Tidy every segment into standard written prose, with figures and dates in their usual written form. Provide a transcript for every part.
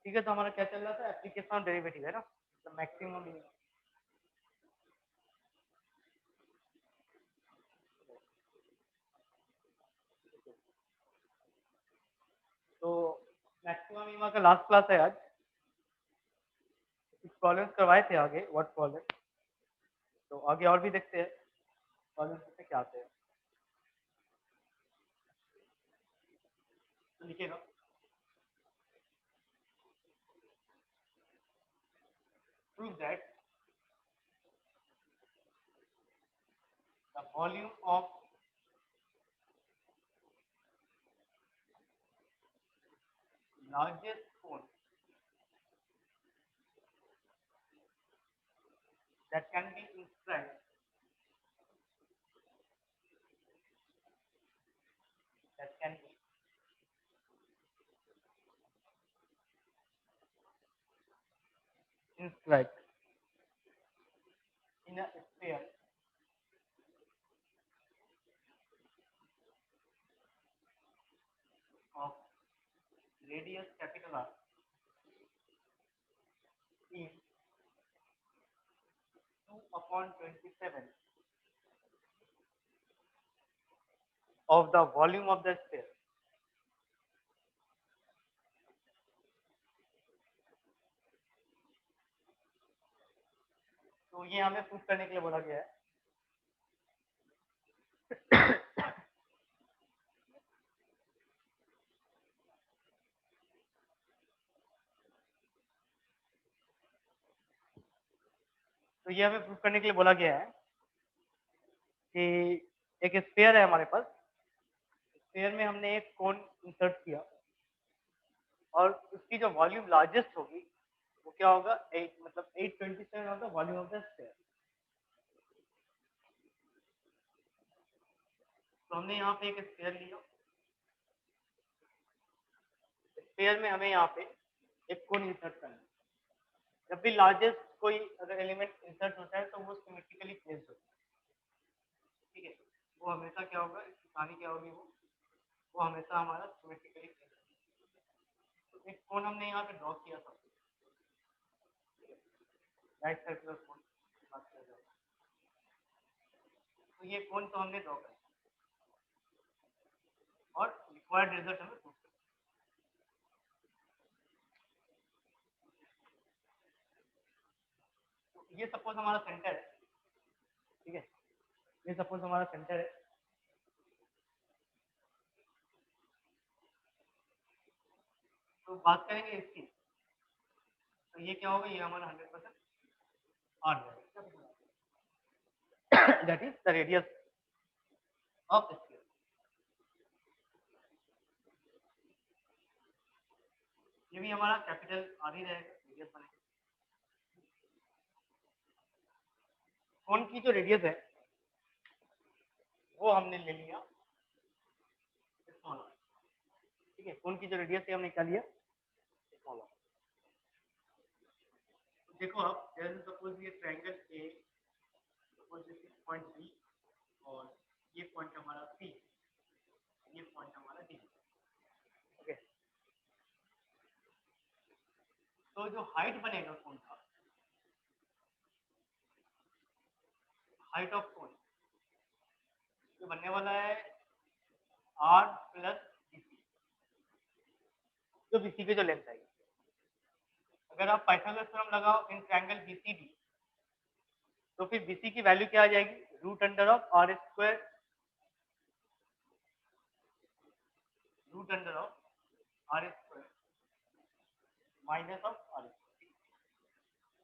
ठीक है, तो हमारा क्या चल रहा था, एप्लीकेशन ऑफ डेरिवेटिव है ना, तो मैक्सिमम मिनिमम। तो मैक्सिमम मिनिमम का लास्ट क्लास है आज, कुछ प्रॉब्लम्स करवाए थे आगे, व्हाट प्रॉब्लम, तो आगे और भी देखते हैं प्रॉब्लम्स में क्या आते हैं। तो लिखिएगा, prove that the volume of largest cone that can be inscribed that can be inscribed in a sphere of radius capital R is 2/27 of the volume of the sphere. तो ये हमें प्रूफ करने के लिए बोला गया है। तो ये हमें प्रूफ करने के लिए बोला गया है कि एक स्फीयर है हमारे पास, स्फीयर में हमने एक कोन इंसर्ट किया और उसकी जो वॉल्यूम लार्जेस्ट होगी वो क्या होगा, 8 मतलब 827 of the volume of the sphere. तो हमने यहाँ पे एक स्फीयर लिया, स्फीयर में हमें यहाँ पे एक कोन इंसर्ट करना है। जब भी लार्जेस्ट कोई अगर एलिमेंट इंसर्ट होता है तो वो सिमेट्रिकली प्लेस्ड होता है, ठीक है, वो हमेशा क्या होगा, इसकी कहानी क्या होगी, वो हमेशा हमारा सिमेट्रिकली प्लेस्ड होगा। तो एक कोन हमने यहाँ पे ड्रॉ किया था, राइट सर्कुलर कोन बात कर रहे हैं, तो ये कोन तो हमने ड्रॉ कर और रिक्वायर्ड रिजल्ट हमें प्रूफ करना। तो ये सपोज हमारा सेंटर है, ठीक है, ये सपोज हमारा सेंटर है। तो बात करेंगे इसकी, तो ये क्या होगा, ये हमारा 100% आर जाएगा, that is the radius of sphere. ये भी हमारा कैपिटल आर ही रहेगा, रेडियस बनेगा। कोन की जो रेडियस है वो हमने ले लिया स्मॉल आर, ठीक है, कोन की जो रेडियस है हमने क्या लिया, स्मॉल आर। देखो आप, जैसे सपोज ये triangle A, suppose this is point B और ये पॉइंट हमारा सी, ये पॉइंट हमारा डी, ओके। तो जो हाइट बनेगा कोन का, हाइट ऑफ कोन जो बनने वाला है आर प्लस बीसी, जो बीसी की जो लेंथ आएगी। अगर आप पाइथागोरस थ्योरम लगाओ इन ट्रायंगल बीसीडी, तो फिर बीसी की वैल्यू क्या आ जाएगी, root under of are square, root under of are square minus of are square.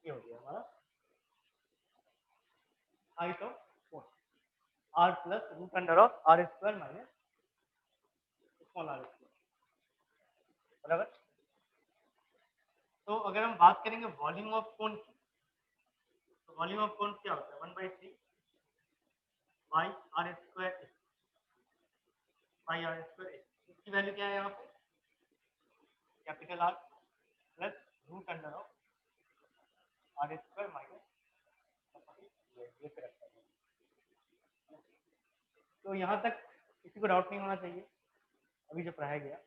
ये हो गया हमारा height of cone, R plus root under of are square minus small are square, बराबर। तो अगर हम बात करेंगे वॉल्यूम ऑफ कोन की, तो वॉल्यूम ऑफ कोन क्या होता है, 1/3 by R square by R square. इसकी वैल्यू क्या है यहाँ पे, capital are plus root under of are square minus, ये करेक्ट है। तो यहाँ तक किसी को डाउट नहीं होना चाहिए अभी जो पढ़ाया गया।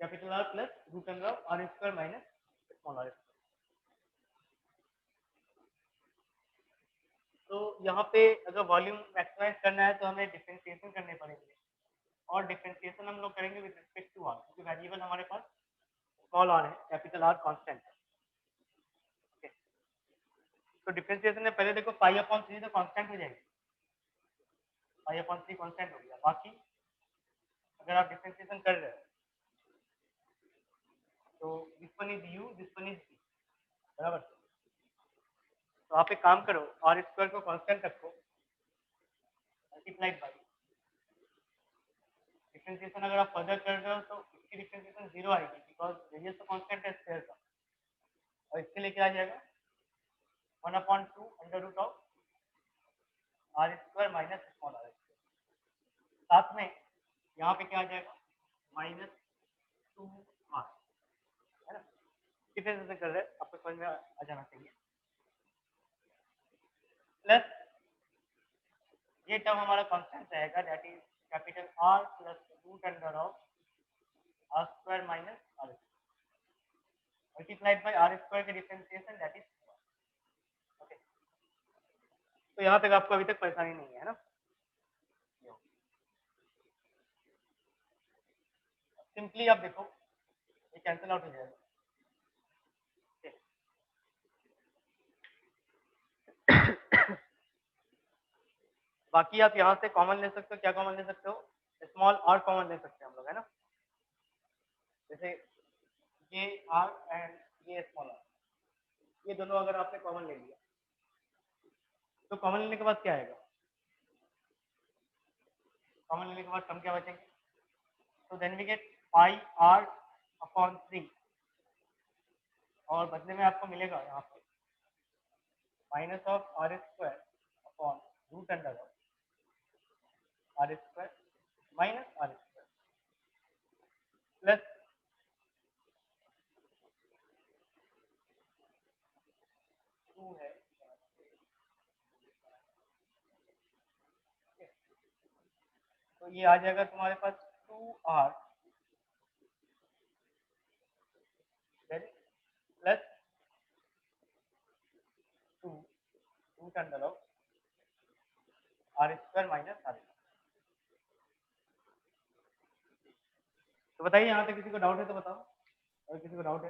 Capital are plus root under of are square minus small are square. तो यहाँ पे अगर वॉल्यूम मैक्सिमाइज करना है तो हमें डिफरेंशिएशन करने पड़ेंगे, और डिफरेंशिएशन हम लोग करेंगे विद रिस्पेक्ट टू आर, क्योंकि वेरिएबल हमारे पास स्मॉल आर है, कैपिटल आर कांस्टेंट है। okay. तो डिफरेंशिएशन में पहले देखो पाई अपॉन 3 तो कांस्टेंट हो जाएगी, पाई अपॉन 3 कांस्टेंट हो गया। बाकी अगर आप डिफरेंशिएशन कर रहे हो तो this one is u, this one is v, बराबर। तो आप एक काम करो, आर स्क्वायर को कांस्टेंट रखो, मल्टीप्लाइड बाई डिफरेंशिएशन। अगर आप फर्दर कर रहे हो तो इसकी डिफरेंशिएशन 0 आएगी, बिकॉज रेडियस तो कांस्टेंट है स्क्वायर का, और इसके लिए क्या आ जाएगा 1/2 under root of are square minus small are square. साथ में यहाँ पे क्या आ जाएगा -2r, है ना। डिफरेंशिएशन कर रहे हैं, आपको समझ में आ जाना चाहिए। प्लस ये टर्म हमारा कांस्टेंट रहेगा, that is capital are plus root under of are square minus r square multiplied by r square के डिफरेंशिएशन, दैट इज ओके। तो यहाँ तक आपको अभी तक परेशानी नहीं है ना। सिंपली आप देखो ये कैंसिल आउट हो जाएगा। बाकी आप यहाँ से कॉमन ले सकते हो, क्या कॉमन ले सकते हो, स्मॉल आर कॉमन ले सकते हैं हम लोग, है ना। जैसे ये आर एंड ये स्मॉल आर, ये दोनों अगर आपने कॉमन ले लिया तो कॉमन लेने के बाद क्या आएगा, कॉमन लेने के बाद कम क्या बचेंगे, तो then we get pi r upon 3, और बदले में आपको मिलेगा यहाँ पे minus of are square upon root under of are square minus r square plus 2 है। तो ये आ जाएगा तुम्हारे पास 2r plus 2 root under of are square minus r square. तो बताइए यहाँ पे किसी को डाउट है तो बताओ, अगर किसी को डाउट है,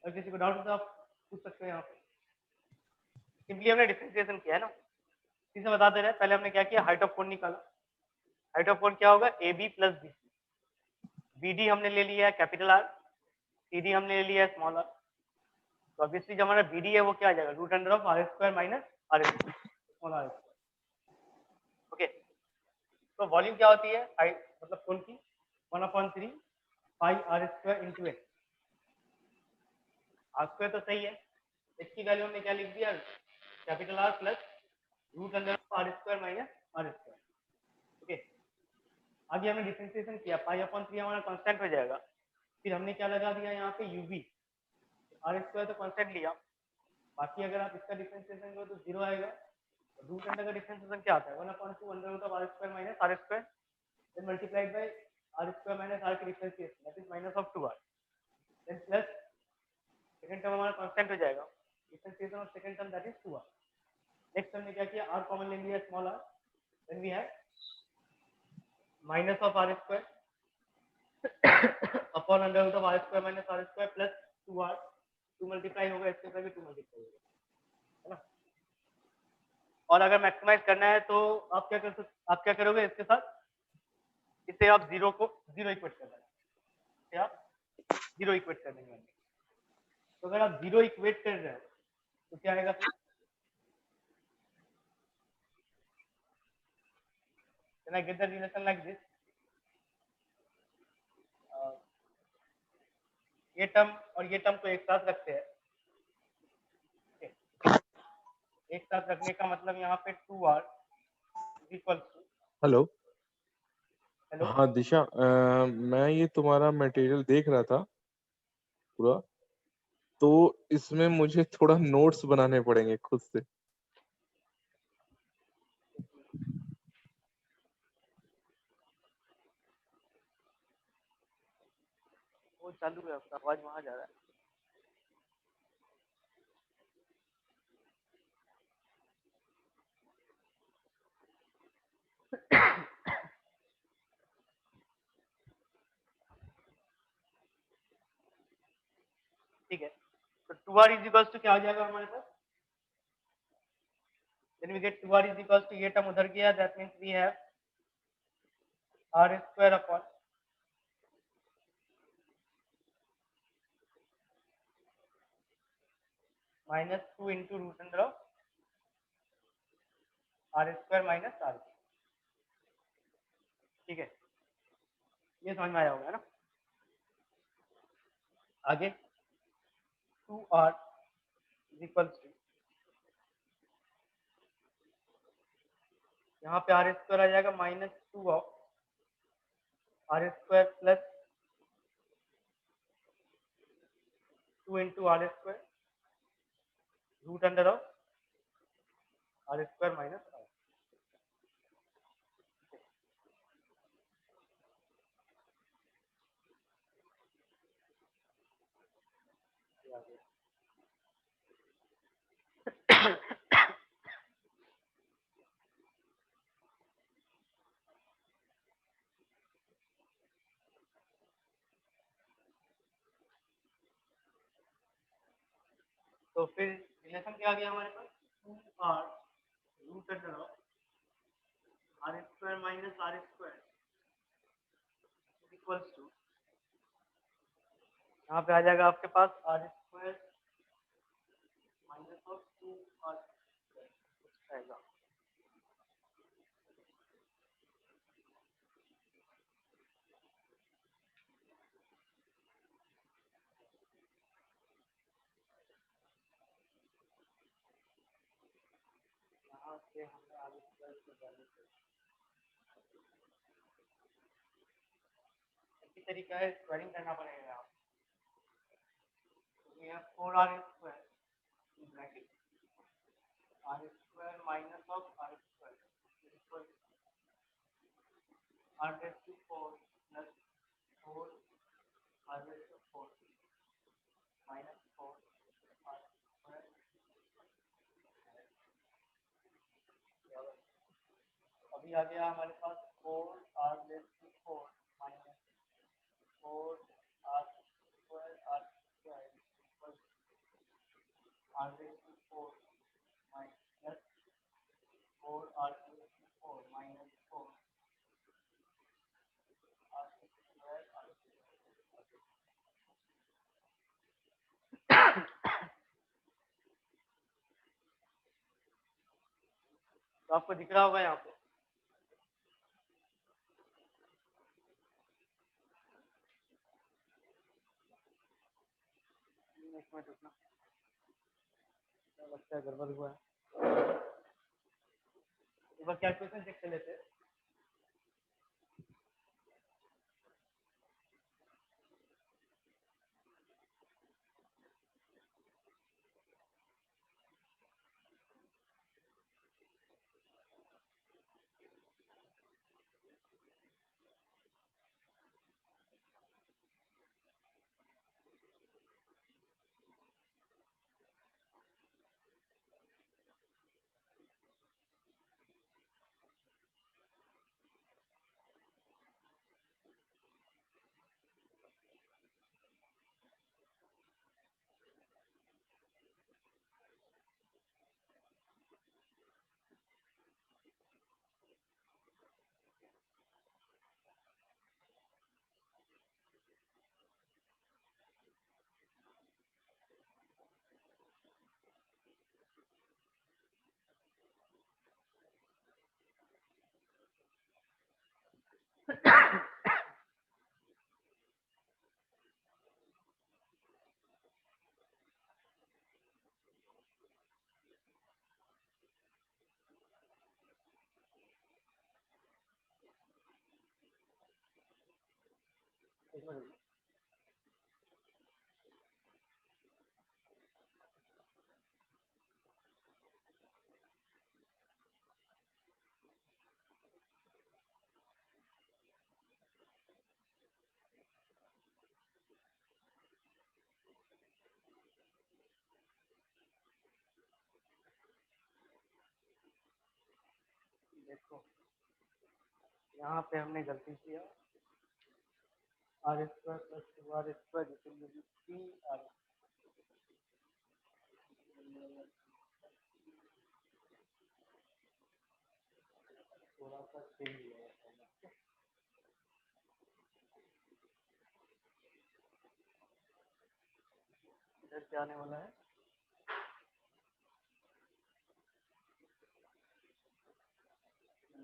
अगर किसी को डाउट है तो आप पूछ सकते हो यहाँ पे। सिंपली हमने डिफरेंशिएशन किया है ना, इसे बता दे रहे हैं। पहले हमने क्या किया, हाइट ऑफ कोन निकाला। हाइट ऑफ कोन क्या होगा, a b plus b c. B d हमने ले लिया है कैपिटल आर, सी डी हमने ले लिया है स्मॉल आर। तो ऑब्वियसली जो हमारा बी डी है वो क्या आ जाएगा, root under of are square minus r square small are square. Okay, तो वॉल्यूम क्या होती है, हाइट मतलब कोन की 1/3 pi r square into x. R square तो सही है, एक्स की वैल्यू हमने क्या लिख दिया, capital are plus root under of are square minus r square. Okay, आगे हमने डिफरेंशिएशन किया, पाई अपॉन 3 हमारा कांस्टेंट हो जाएगा। फिर हमने क्या लगा दिया यहाँ पे यूवी, आर स्क्वायर तो कांस्टेंट लिया, बाकी अगर आप इसका डिफरेंशिएशन करो तो 0 आएगा। रूट अंडर का डिफरेंशिएशन क्या आता है, 1/2 under root of are square minus r square, then multiplied by r square minus r के differentiation, that is minus of 2r, then plus second term हमारा कांस्टेंट हो जाएगा, differentiation of second term that is 2r। Next हमने क्या किया, r common ले लिया small r, then we have minus of are square upon under root of are square minus r square plus 2r, 2 multiply होगा, इसके साथ भी 2 multiply होगा, है ना। और अगर मैक्सिमाइज करना है तो आप क्या करोगे इसके साथ, इसे आप 0 को 0 इक्वेट कर देना, इसे आप 0 इक्वेट कर देंगे। तो अगर आप 0 इक्वेट कर रहे हो तो क्या आएगा फिर, can I get the relation like this, ये टर्म और ये टर्म को एक साथ रखते हैं। एक साथ रखने का मतलब यहाँ पे 2r equal to, hello. Hello, हाँ दिशा, मैं ये तुम्हारा मटेरियल देख रहा था पूरा, तो इसमें मुझे थोड़ा नोट्स बनाने पड़ेंगे खुद से। वो चालू है आपका, आवाज वहां जा रहा है। ठीक है, तो 2r इज इक्वल्स टू क्या हो जाएगा हमारे पास? Then we get 2r is equals to ये टर्म उधर गया, that means we have r square upon -2 into root under of r square minus r। ठीक है, ये समझ में आया होगा ना। आगे 2r is equals to, यहाँ पे r स्क्वायर आ जाएगा -2 of r square plus 2 into r square root under of r square minus r। तो फिर रिलेशन क्या आ गया हमारे पास? 2r root under of r square minus r square equals to, यहाँ पे आ जाएगा आपके पास r square minus of 2r आएगा। यहाँ से हमें r स्क्वायर की वैल्यू इसी तरीका है, स्क्वायरिंग करना पड़ेगा यहाँ। तो यहाँ 4r स्क्वायर bracket r square minus of r square equal r raise to 4 plus 4 r raise to 4 minus 4 r square. अभी आ गया हमारे पास 4 r raise to 4 minus 4 r square equal r raise to 4 minus 4 r raise to 4 minus 4 r square तो आपको दिख रहा होगा यहाँ पे। एक मिनट रुकना, लगता है गड़बड़ हुआ है। एक बार कैलकुलेशन चेक कर लेते हैं। एक मिनट। देखो यहाँ पे हमने गलती किया, are square plus 2r square जिसमें 3r थोड़ा सा चेंज हुआ है। इधर क्या आने वाला है,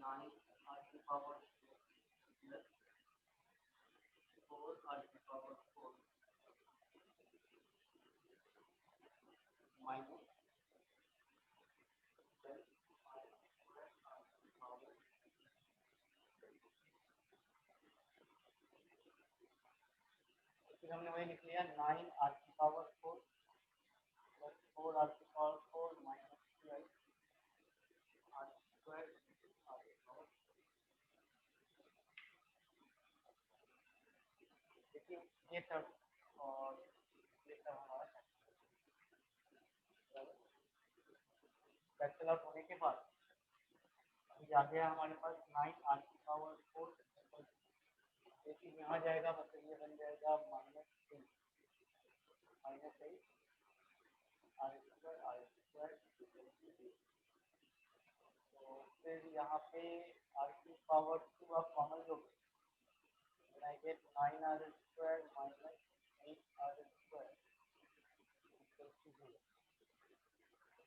9r की पावर प्लस 4r की पावर 4 माइनस फिर हमने वही लिख लिया 9r की पावर 4 प्लस 4r की पावर 4 माइनस 12r स्क्वायर देखिए ये सब और ये सब हमारा कैंसिल आउट होने के बाद अभी आ गया हमारे पास 9r की पावर 4 लेकिन यहाँ जाएगा मतलब ये बन जाएगा -8 आर स्क्वायर तो फिर यहाँ पे r की पावर 2 आप कॉमन लोगे, I get 9r square minus 8r square equals to 0.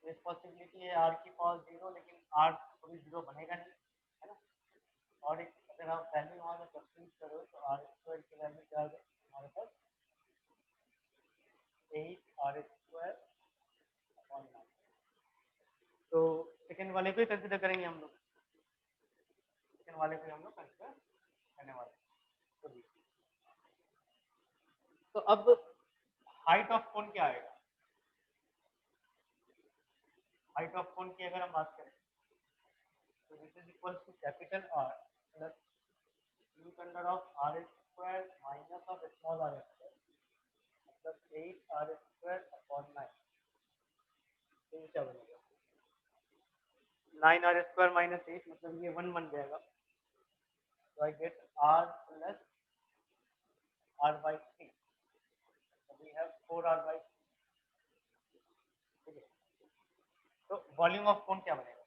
इस पॉसिबिलिटी है r की पावर 0, लेकिन r कभी 0 बनेगा नहीं, है ना। और एक अगर आप वैल्यू वहाँ से सब्स्टिट्यूट करो तो r स्क्वायर की वैल्यू क्या आ गई हमारे पास 8r स्क्वायर अपॉन 9। तो सेकेंड वाले को ही कंसिडर करेंगे हम लोग, सेकेंड वाले को हम लोग कंसिडर करने वाले। तो अब हाइट ऑफ कोन क्या आएगा, हाइट ऑफ कोन की अगर हम बात करें तो this is equal to capital R plus root under of r square minus of small r square मतलब 8r स्क्वायर अपॉन 9। तो ये क्या बनेगा 9r स्क्वायर माइनस 8 मतलब ये 1 बन जाएगा। तो I get r plus r by 3 we have 4r by 3। ठीक है, तो वॉल्यूम ऑफ कोन क्या बनेगा,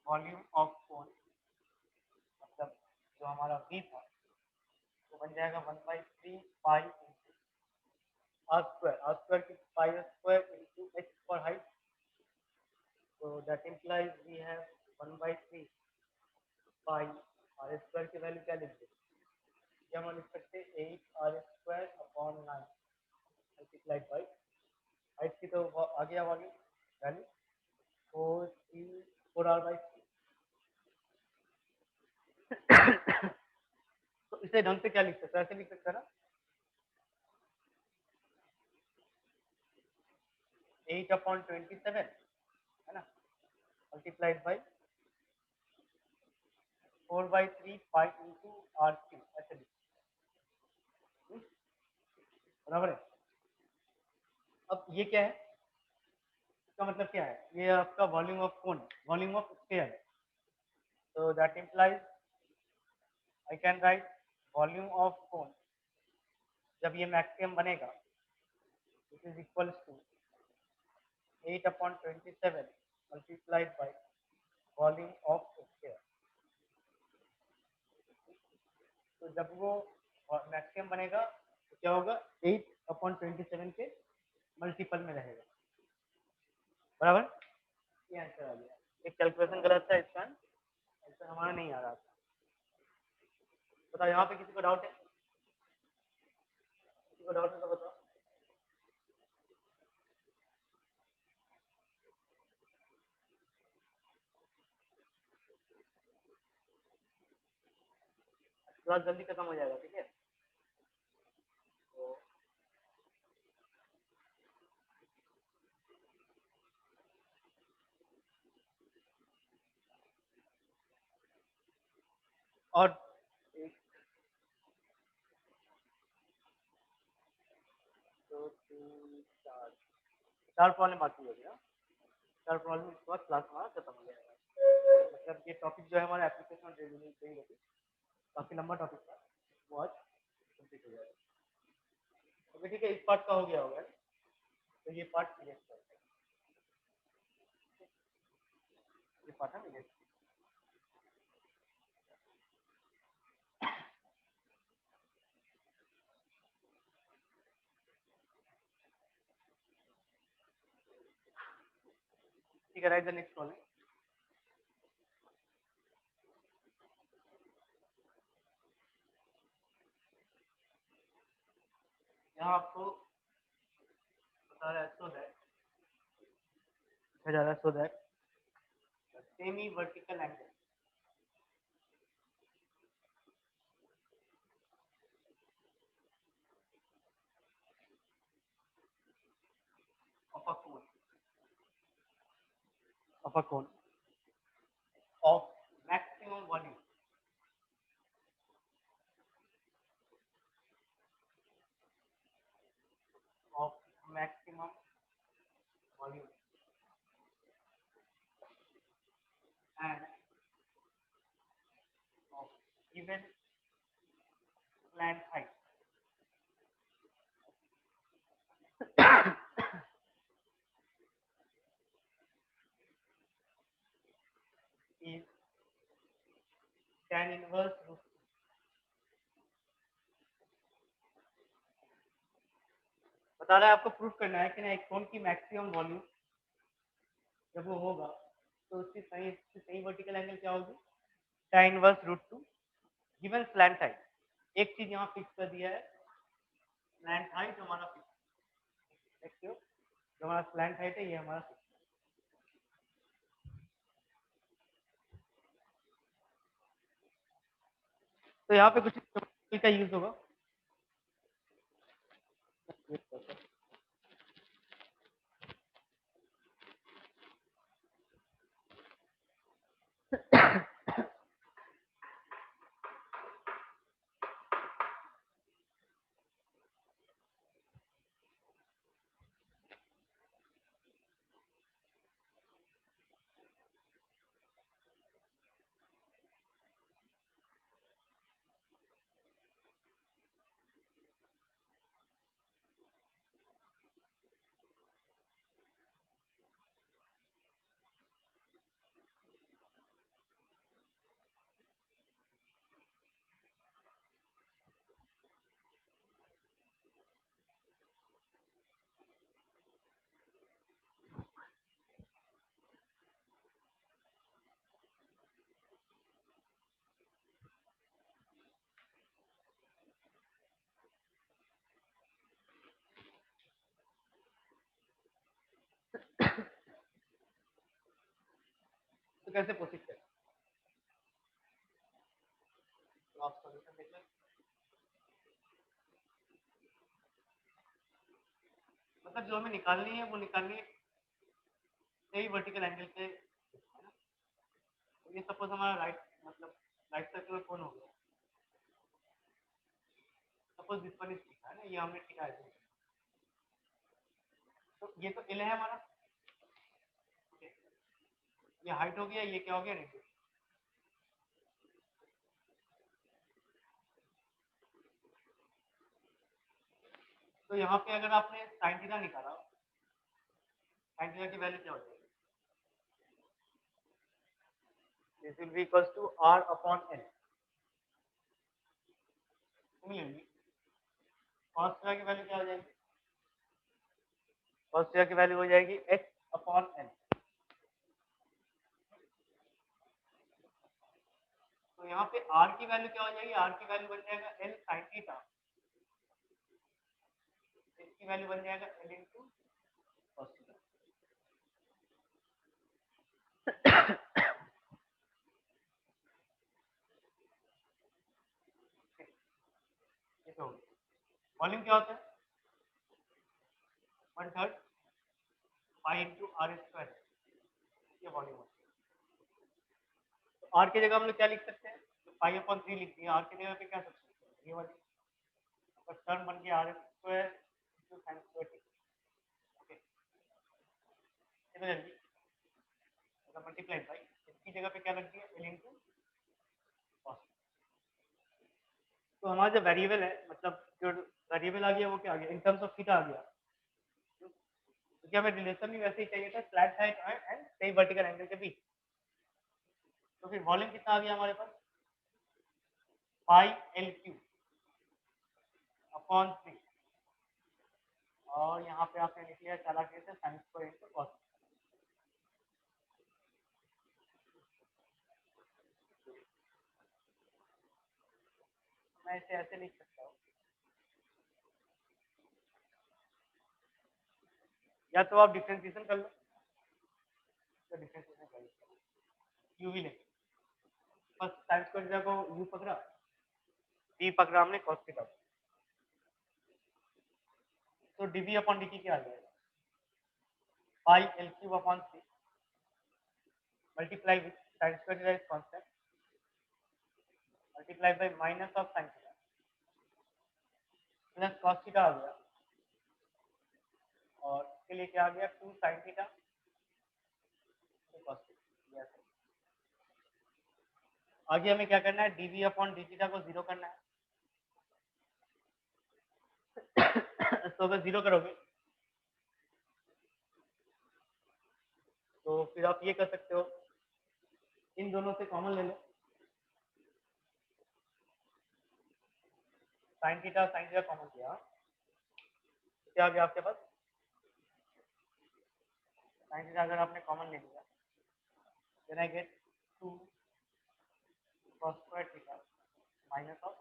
वॉल्यूम ऑफ कोन मतलब जो हमारा v था तो बन जाएगा 1/3 पाई r square की pi square into h for height, so that implies we have 1/3 pi r square की वैल्यू क्या लिख दें, ये हम लिख सकते हैं 8r square upon 9 multiplied by height की तो आ गया वॉल्यूम वैल्यू 4r बाई 3। तो इसे ढंग से क्या लिख सकते हैं, ऐसे लिख सकते हैं ना 8/27 है ना multiplied by 4/3 pi into r3 ऐसे लिख, बराबर है। अब ये क्या है, इसका मतलब क्या है, ये आपका volume of cone, volume of sphere. तो that implies I can write volume of cone जब ये मैक्सिमम बनेगा this is equals to 8/27 multiplied by volume of sphere. तो जब वो मैक्सिमम बनेगा तो क्या होगा 8/27 के मल्टीपल में रहेगा, बराबर। ये आंसर आ गया, एक कैलकुलेशन गलत था, इसका आंसर हमारा नहीं आ रहा था। बताओ यहाँ पे किसी को डाउट है, किसी को डाउट है तो बताओ। क्लास जल्दी खत्म हो जाएगा, ठीक है। तो और एक 2 3 4 4 प्रॉब्लम बाकी हो गया, 4 प्रॉब्लम के बाद क्लास हमारा खत्म हो जाएगा। मतलब ये टॉपिक जो है हमारा एप्लीकेशन और डेली यूज पे ही होगी, काफी लंबा टॉपिक था, वो आज कंप्लीट हो जाएगा। ओके ठीक है, इस पार्ट का हो गया होगा, तो ये पार्ट क्लियर करते हैं, ये पार्ट है क्लियर। ठीक है, राइट द नेक्स्ट कॉलम। यहाँ आपको बता रहा है सो दैट, जा रहा है so that semi vertical angle of a cone of maximum volume of maximum volume and of given slant height is tan inverse root 2। बता रहा है आपको प्रूफ करना है कि ना एक कोन की मैक्सिमम वॉल्यूम जब वो होगा तो उसकी सही वर्टिकल एंगल क्या होगी, tan inverse root 2 given slant height. एक चीज यहाँ फिक्स कर दिया है, स्लैंट हाइट हमारा फिक्स, देखिए जो हमारा स्लैंट हाइट है ये हमारा फिक्स। तो यहाँ पे कुछ का यूज होगा, तो कैसे प्रोसीड करें, तो आप सॉल्यूशन देख लें। मतलब जो हमें निकालनी है वो निकालनी है सही वर्टिकल एंगल से, है ना। तो ये सपोज हमारा राइट मतलब राइट सर्कुलर कोन हो गया, suppose this one is theta है ना, ये हमने थीटा है, तो ये तो एल है हमारा, okay। ये हाइट हो गया, ये क्या हो गया, रेडियस। तो यहाँ पे अगर आपने साइन थीटा निकाला, साइन थीटा की वैल्यू क्या हो जाएगी, this will be equals to r upon n। Similarly cos theta की वैल्यू क्या हो जाएगी, cos थीटा की वैल्यू हो जाएगी x अपॉन n। तो यहाँ पे r की वैल्यू क्या हो जाएगी, r की वैल्यू बन जाएगा l sin थीटा, इसकी वैल्यू बन जाएगा l इंटू cos थीटा। ये तो वॉल्यूम क्या होता है, 1/3 पाई इंटू आर स्क्वायर, ये वॉल्यूम होता है। तो आर की जगह हम लोग क्या लिख सकते हैं, तो पाई अपॉन 3 लिख दिया, आर की जगह पे क्या सकते हैं, ये वाली टर्म बन गया r square into sine square theta. Okay, similarly मतलब मल्टीप्लाई बाई की जगह पे क्या लग दिया एल इंटू कॉस। तो हमारा जो वेरिएबल है मतलब जो वेरिएबल आ गया वो क्या आ गया इन टर्म्स ऑफ थीटा आ गया, क्योंकि हमें रिलेशन भी वैसे ही चाहिए था फ्लैट हाइट एंड सही वर्टिकल एंगल के बीच। तो फिर वॉल्यूम कितना आ गया हमारे पास पाई एल क्यू अपॉन 3 और यहाँ पे आपने लिख लिया चालाकी से साइन स्क्वायर इंटू कॉस। मैं इसे ऐसे लिख सकता हूँ, या तो आप डिफरेंशिएशन कर लो, तो डिफरेंशिएशन कर लो यू भी लेंगे, बस साइन स्क्वायर थीटा को यू पकड़ा, डी पकड़ा हमने कॉस थीटा, तो डीवी अपॉन डी क्या आ जाएगा pi l cube upon 3 multiply with sine square theta is constant multiply by minus of sine theta plus cos theta आ गया और इसके लिए क्या आ गया 2 साइन थीटा कॉस थीटा। आगे हमें क्या करना है डीवी अपॉन डी थीटा को जीरो करना है। तो अगर जीरो करोगे तो फिर आप ये कर सकते हो इन दोनों से कॉमन ले लो, साइन थीटा कॉमन किया, तो क्या आ गया आपके पास साइन थीटा अगर आपने कॉमन ले लिया then I get 2 cos square theta minus of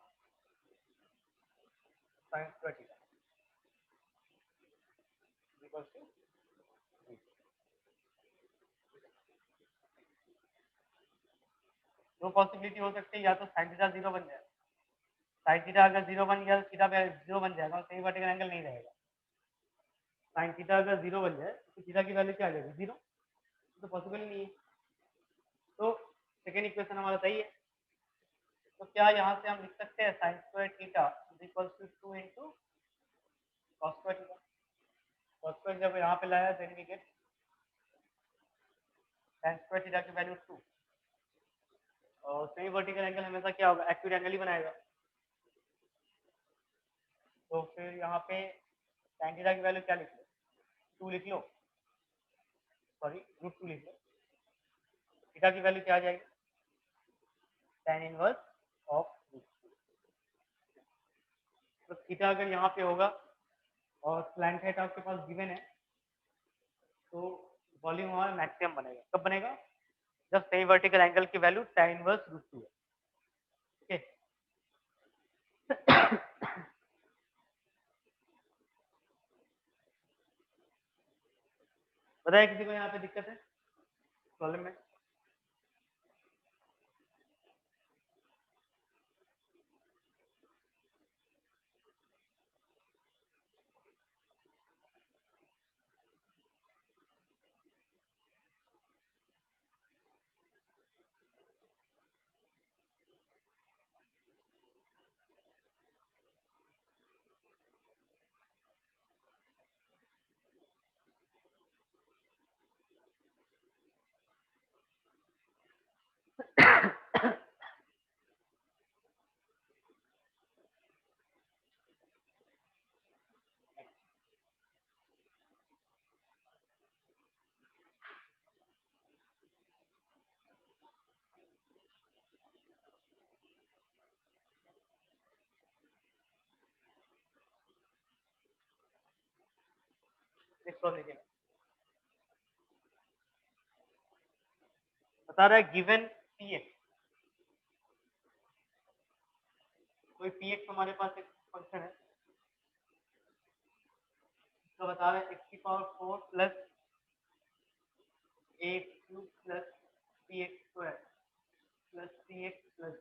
sin square theta equal to दो पॉसिबिलिटी हो सकती है, या तो sin थीटा जीरो बन जाए, sin थीटा अगर जीरो बन गया तो थीटा पे जीरो बन जाएगा और सही वर्टिकल एंगल नहीं रहेगा। sin थीटा अगर जीरो बन जाए तो थीटा की वैल्यू क्या आ जाएगी जीरो, तो पॉसिबल नहीं है। तो सेकेंड इक्वेशन हमारा सही है। तो क्या यहाँ से हम लिख सकते हैं sine square theta is equal to 2 into cos square theta. Cos square जब यहाँ पे लाया then we get sine square theta की वैल्यू 2 और सेमी वर्टिकल एंगल हमेशा क्या होगा एक्यूट एंगल ही बनाएगा। तो फिर यहाँ पे साइन थीटा की वैल्यू क्या लिख लो 2 लिख लो, सॉरी √2 लिख लो, थीटा की वैल्यू क्या आ जाएगी tan इनवर्स ऑफ √2। तो थीटा अगर यहाँ पे होगा और स्लैंट हाइट आपके पास गिवन है तो वॉल्यूम हमारा मैक्सिमम बनेगा। कब बनेगा जब सही वर्टिकल एंगल की वैल्यू tan इनवर्स √2 है। ठीक है बताया किसी को यहाँ पे दिक्कत है प्रॉब्लम में? बता रहा है गिवन पी एक्स, कोई पी एक्स हमारे पास एक फंक्शन है तो बता रहे हैं एक्स की power 4 plus a cube plus p x square plus c x plus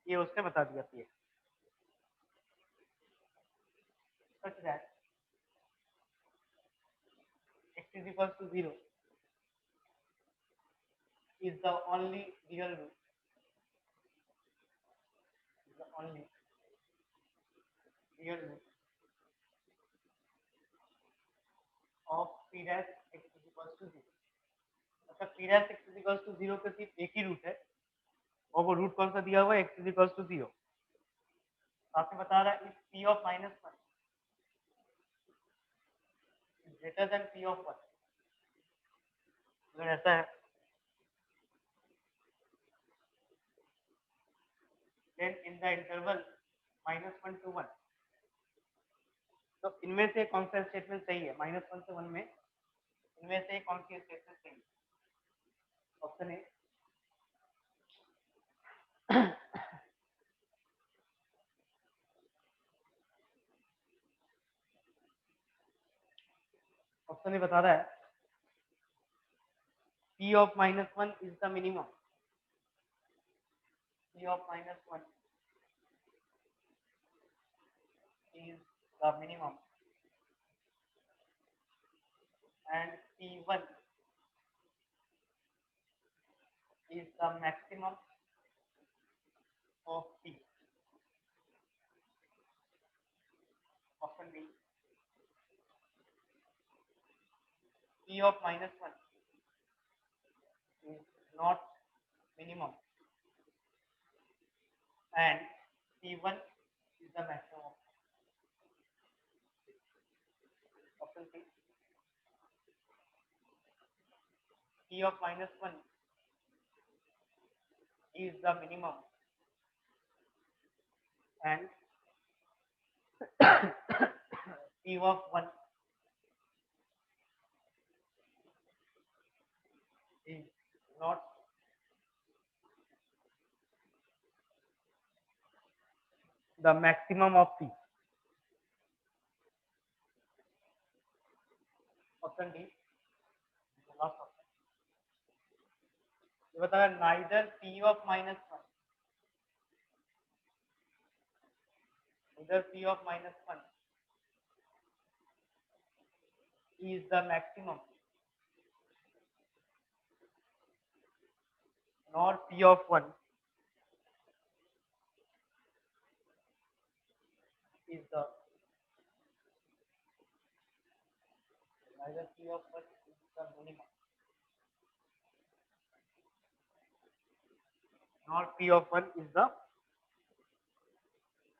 ये उसने बता दिया p x such that x is equal to 0 is the only real root, is the only real root of p dash x is equal to 0। जब तक p dash x equals to 0 का सिर्फ एक ही root है और वो root कौन सा दिया हुआ है, x इक्वल्स टू 0। आपने बता रहा है p of -1 greater than p of 1। अगर ऐसा है then in the interval -1 to 1, तो इनमें से कौन सा स्टेटमेंट सही है? -1 से 1 में इनमें से कौन सी स्टेटमेंट सही है? ऑप्शन ए ऑप्शन ए बता रहा है p of -1 is the minimum, p of -1 is the minimum and p1 is the maximum of p. Option B, p of -1 is not minimum and p1 is the maximum of p. Option C, p of -1 is the minimum and p of 1 is not the maximum of p. Option D, the last option. ये बता रहा है neither p of -1 neither p of -1 is the maximum nor p of 1 is the neither p of 1 is the minimum nor p of 1 is the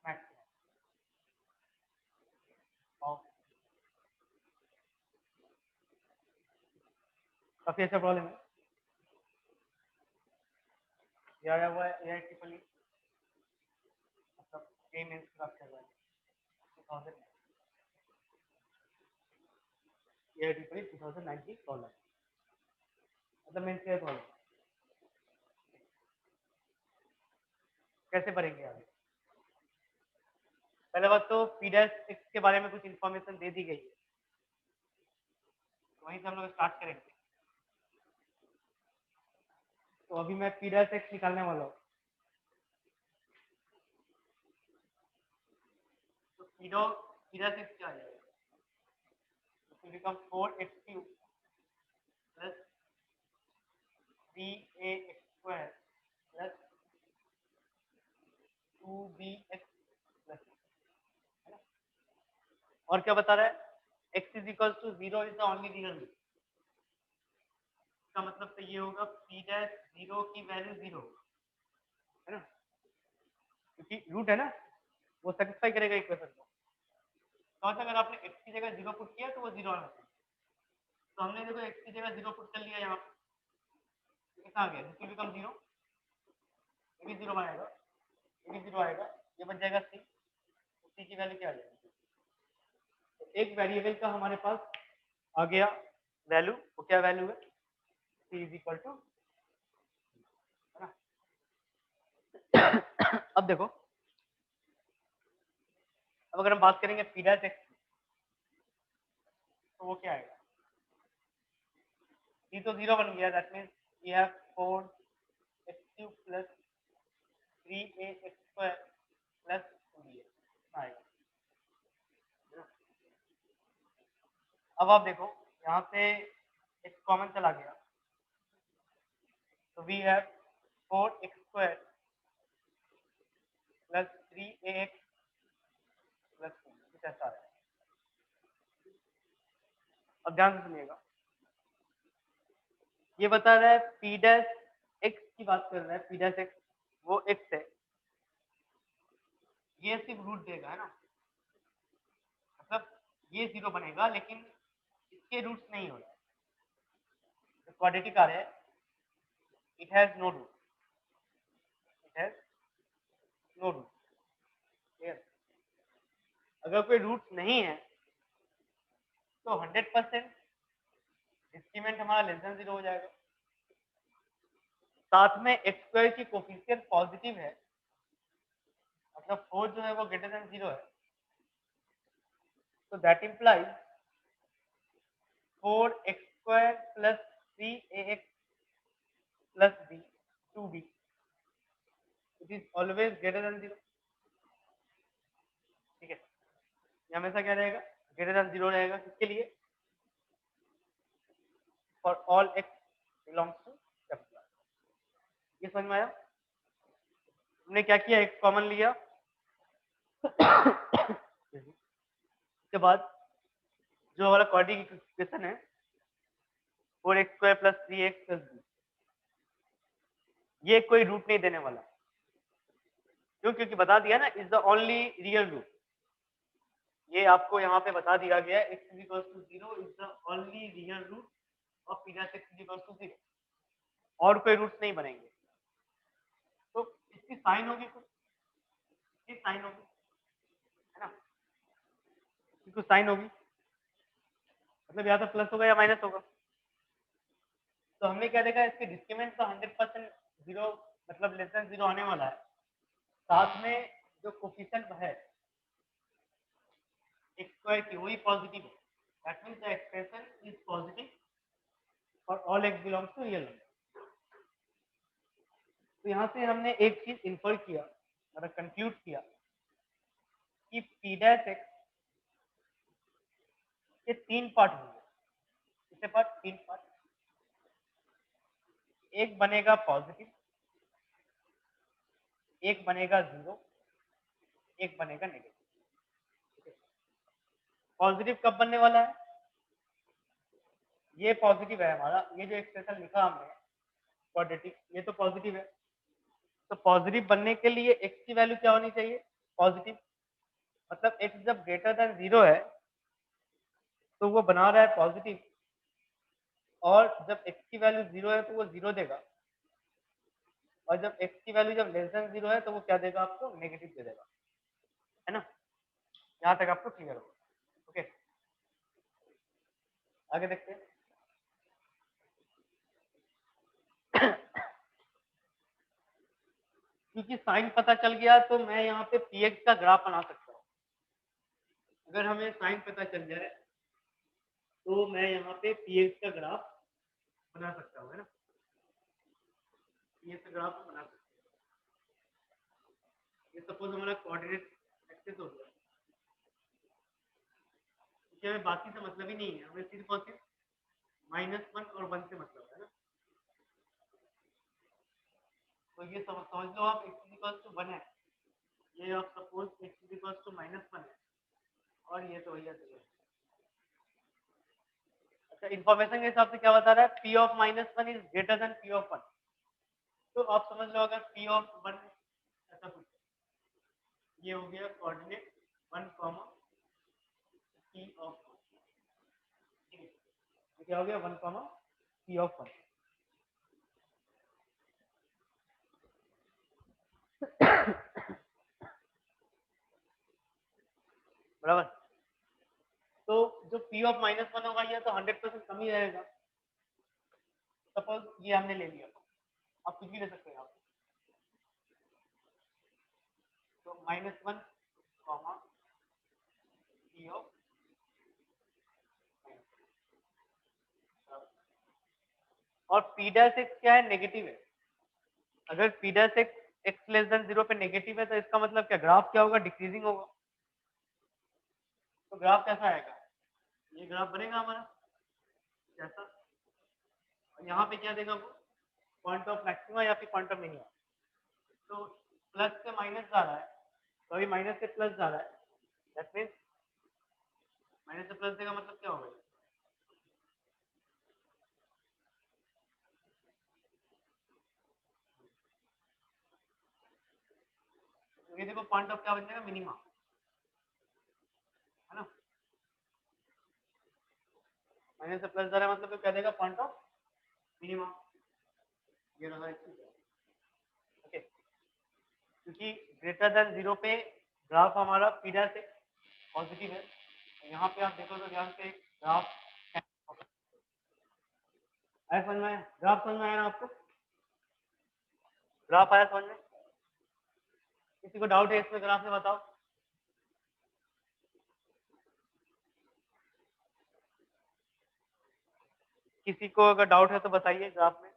maximum of. काफी अच्छा problem है, ये आया हुआ है एआई ट्रिपल ई, मतलब ए mains की बात कर रहा है 2000 एआई ट्रिपल ई 2019 प्रॉब्लम, मतलब मेंस का प्रॉब्लम कैसे भरेंगे आगे? पहले बात तो p डैश x के बारे में कुछ इंफॉर्मेशन दे दी गई है, वहीं से हम लोग स्टार्ट करेंगे। तो अभी मैं p डैश x निकालने वाला हूँ, तो p डैश x क्या है? It will become 4x cube plus 3ax square plus 2bx plus, है ना? और क्या बता रहा है? x is equals to 0 is the only real root. इसका मतलब तो ये होगा p डैश 0 की वैल्यू 0, है ना? क्योंकि रूट है ना, वो सेटिस्फाई करेगा इक्वेशन को। तो अगर आपने x की जगह 0 पुट किया तो वो 0 आना चाहिए। तो हमने देखो x की जगह 0 पुट कर लिया यहाँ पे, कितना आ गया? दिस विल बिकम 0, ये भी 0 आएगा, ये भी 0 आएगा, ये बच जाएगा c, तो c की वैल्यू क्या आ जाएगी? तो एक वेरिएबल का हमारे पास आ गया वैल्यू, वो क्या वैल्यू है? c इज इक्वल टू, है ना? अब देखो, अब अगर हम बात करेंगे p डैश x की, तो वो क्या आएगा? c तो 0 बन गया, that means we have 4x cube plus 3ax square plus 2bx आएगा। अब आप देखो यहाँ पे x कॉमन चला गया, तो we have 4x square plus 3ax plus 2, कुछ ऐसा है। अब ध्यान से सुनिएगा, ये बता रहा है पी डैश एक्स की बात कर रहा है, पी डैश एक्स वो एक्स है, ये सिर्फ रूट देगा, है ना, मतलब ये 0 बनेगा लेकिन इसके रूट्स नहीं हो रहा है, तो क्वाड्रेटिक आ रहा है, it has no root, it has no root, clear. अगर कोई रूट्स नहीं है तो 100% डिस्क्रीमेंट हमारा लेस देन 0 हो जाएगा। साथ में एक्स स्क्वायर की कोफिशिएंट पॉजिटिव है, मतलब 4 जो है वो ग्रेटर देन 0 है, तो that implies 4x square plus 3ax plus b 2b, it is always greater than 0, ठीक है। ये हमेशा क्या रहेगा, ग्रेटर देन 0 रहेगा, किसके लिए, for all x belongs to capital. ये समझ में आया, हमने क्या किया, x कॉमन लिया, इसके बाद जो हमारा क्वाड्रेटिक इक्वेशन है 4x square plus 3x plus b, ये कोई रूट नहीं देने वाला, क्यों, क्योंकि बता दिया ना is the only real root, ये आपको यहाँ पे बता दिया गया x is equal to 0 is the only real root of p dash x is equal to 0, और कोई रूट्स नहीं बनेंगे। तो इसकी साइन होगी कुछ, इसकी साइन होगी, है ना, इसकी कुछ साइन होगी, मतलब या तो प्लस होगा या माइनस होगा। तो हमने क्या देखा, इसके डिस्क्रीमेंट तो 100% 0 मतलब लेस देन 0 आने वाला है, साथ में जो कोफिशिएंट है x स्क्वायर की वही पॉजिटिव है, that means the expression is positive for all x belongs to real number. तो यहाँ से हमने एक चीज इन्फर किया, मतलब कंक्लूड किया कि p डैश x के 3 पार्ट होंगे, कितने पार्ट, 3 पार्ट, एक बनेगा पॉजिटिव, एक बनेगा 0, एक बनेगा नेगेटिव। पॉजिटिव कब बनने वाला है, ये पॉजिटिव है हमारा, ये जो एक्सप्रेशन लिखा हमने क्वाड्रेटिक, ये तो पॉजिटिव है, तो पॉजिटिव बनने के लिए x की वैल्यू क्या होनी चाहिए, पॉजिटिव, मतलब x जब ग्रेटर देन 0 है तो वो बना रहा है पॉजिटिव, और जब x की वैल्यू 0 है तो वो 0 देगा, और जब x की वैल्यू जब लेस देन 0 है तो वो क्या देगा, आपको नेगेटिव दे देगा, है ना, यहाँ तक आपको क्लियर होगा, ओके। आगे देखते हैं। क्योंकि साइन पता चल गया तो मैं यहाँ पे px का ग्राफ बना सकता हूँ, अगर हमें साइन पता चल जाए तो मैं यहाँ पे px का ग्राफ बना सकता हूँ, है ना, px का ग्राफ बना सकता हूँ। ये सपोज हमारा कोऑर्डिनेट एक्सिस हो गया, क्योंकि हमें बाकी से मतलब ही नहीं है, हमें सिर्फ और सिर्फ -1 और 1 से मतलब है ना, तो ये समझ लो आप x इक्वल टू 1 है, ये आप सपोज x इक्वल टू -1 है, और ये तो भैया चलो। अच्छा, इंफॉर्मेशन के हिसाब से क्या बता रहा है, p of -1 is greater than p of 1, तो आप समझ लो अगर p ऑफ 1 ऐसा कुछ, ये हो गया कोऑर्डिनेट 1, p ऑफ 1, ठीक है, ये क्या हो गया 1, p ऑफ 1, बराबर। तो जो p ऑफ -1 होगा ये तो 100% कम ही रहेगा, सपोज ये हमने ले लिया, आप कुछ भी ले सकते हैं आप, तो -1 p ऑफ, और p डैश x क्या है, नेगेटिव है, अगर p dash x less than 0 पे नेगेटिव है तो इसका मतलब क्या, ग्राफ क्या होगा, डिक्रीजिंग होगा, तो ग्राफ कैसा आएगा, ये ग्राफ बनेगा हमारा कैसा, और यहाँ पे क्या देगा वो, पॉइंट ऑफ मैक्सिमा या फिर पॉइंट ऑफ मिनिमा, तो प्लस से माइनस जा रहा है, तो अभी माइनस से प्लस जा रहा है, दैट मीन्स माइनस से प्लस देगा मतलब क्या होगा, तो ये देखो पॉइंट ऑफ क्या बन जाएगा, मिनिमा, है ना। माइनस से प्लस जा रहा है मतलब तो क्या देगा, पॉइंट ऑफ मिनिमा, ये रहा ओके। क्योंकि ग्रेटर देन 0 पे ग्राफ हमारा पी डैश है पॉजिटिव है, यहाँ पे आप देखो तो ध्यान से ग्राफ आया समझ में आया, ग्राफ समझ में आया ना आपको, ग्राफ आया समझ में, किसी को डाउट है इसमें ग्राफ में बताओ। किसी को अगर डाउट है तो बताइए ग्राफ में।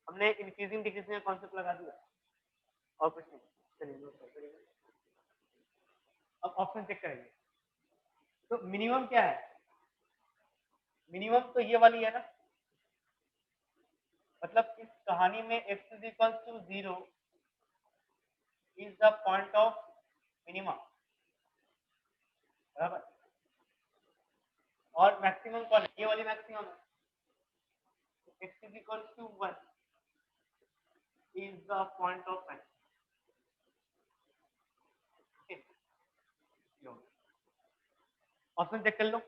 हमने इंक्रीजिंग डिक्रीजिंग का कॉन्सेप्ट लगा दिया और कुछ नहीं, चलिए नोट करिए। अब ऑप्शन चेक करेंगे, तो मिनिमम क्या है, मिनिमम तो ये वाली है ना, मतलब इस कहानी में x is equal to 0 is the point of minima, बराबर। और मैक्सिमम कौन है, ये वाली मैक्सिमम है, x is equal to 1 is the point of maximum. Option check कर लो,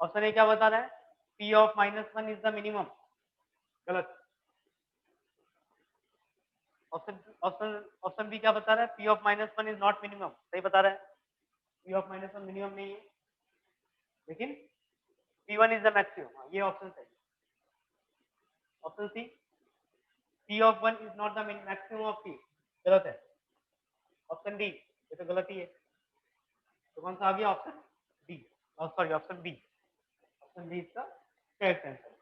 ऑप्शन ए क्या बता रहा है, p of -1 is the minimum, गलत। ऑप्शन ऑप्शन ऑप्शन बी क्या बता रहा है, p of -1 is not minimum, सही बता रहा है, p ऑफ -1 मिनिमम नहीं है, लेकिन p1 इज द मैक्सिमम, ये ऑप्शन सही। Option c, p of 1 is not the maximum of p, गलत है। ऑप्शन डी, ये तो गलत ही है, तो कौन सा आ गया, option d, sorry option b, option b इसका करेक्ट आंसर।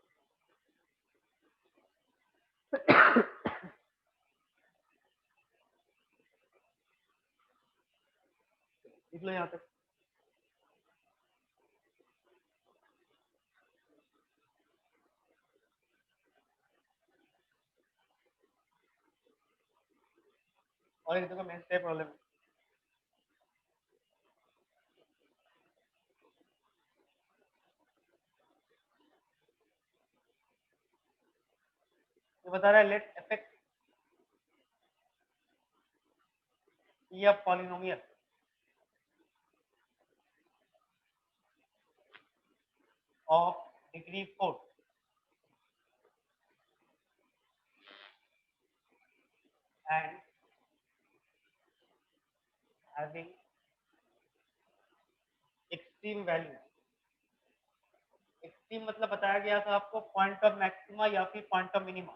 लिख लो यहाँ तक। और एक देखो मेन स्टेप प्रॉब्लम, ये बता रहा है let f x e of polynomial of degree 4 and having extreme value, extreme मतलब बताया गया था आपको पॉइंट ऑफ मैक्सिमा या फिर point of minima,